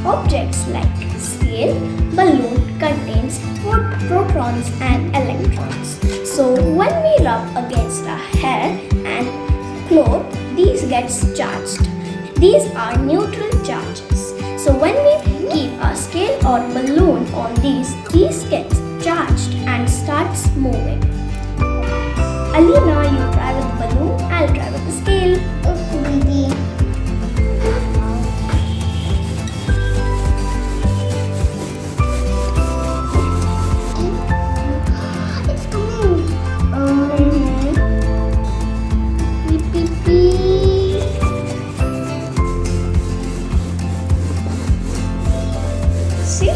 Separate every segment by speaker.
Speaker 1: Objects like scale, balloon contains protons and electrons. So when we rub against our hair and cloth, these gets charged. These are neutral charges. So when we keep a scale or balloon on these gets charged and starts moving. Alina, you try with the balloon, I'll try with the scale.
Speaker 2: Okay, Didi. It's coming. Beep, beep, beep.
Speaker 1: See?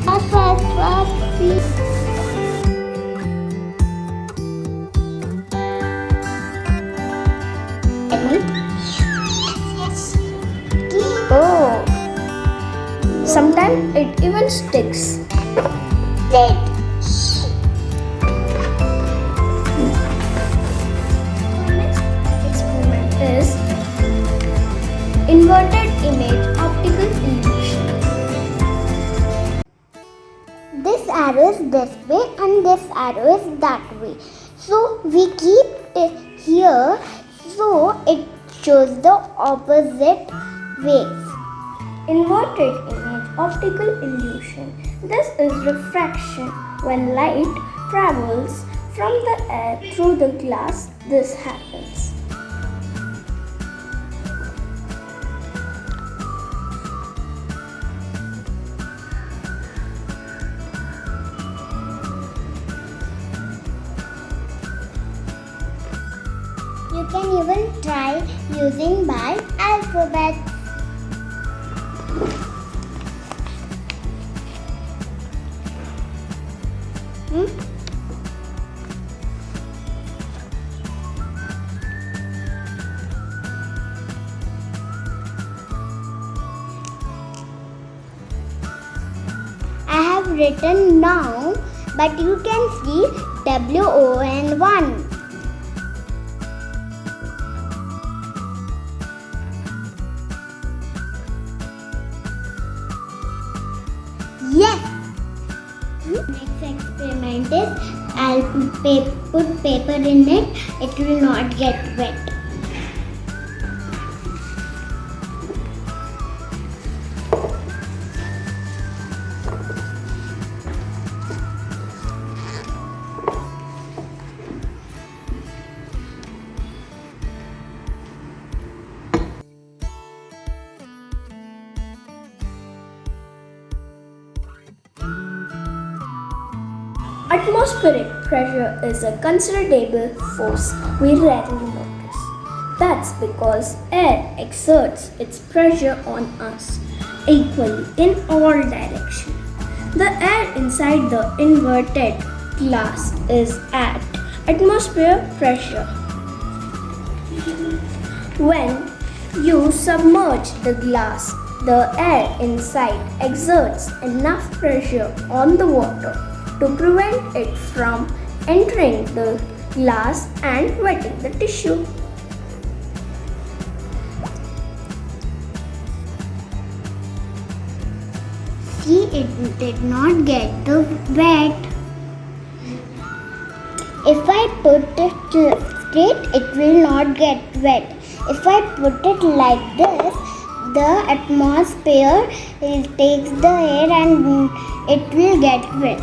Speaker 2: Fast, fast, fast, beep.
Speaker 1: Oh, sometimes it even sticks. Next experiment is inverted image optical illusion.
Speaker 2: This arrow is this way and this arrow is that way. So we keep it here so it shows the opposite ways.
Speaker 1: Inverted image optical illusion. This is refraction. When light travels from the air through the glass, this happens.
Speaker 2: You can even try using by alphabets. I have written now, but you can see WON1. Yes! Next experiment is I'll put paper in it, it will not get wet.
Speaker 1: Atmospheric pressure is a considerable force we rarely notice. That's because air exerts its pressure on us equally in all directions. The air inside the inverted glass is at atmospheric pressure. When you submerge the glass, the air inside exerts enough pressure on the water to prevent it from entering the glass and wetting the tissue.
Speaker 2: See, it did not get the wet. If I put it straight, it will not get wet. If I put it like this, the atmosphere takes the air and it will get wet.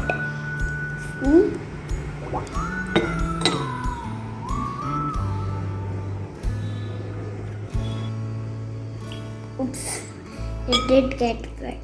Speaker 2: Oops, it did get wet.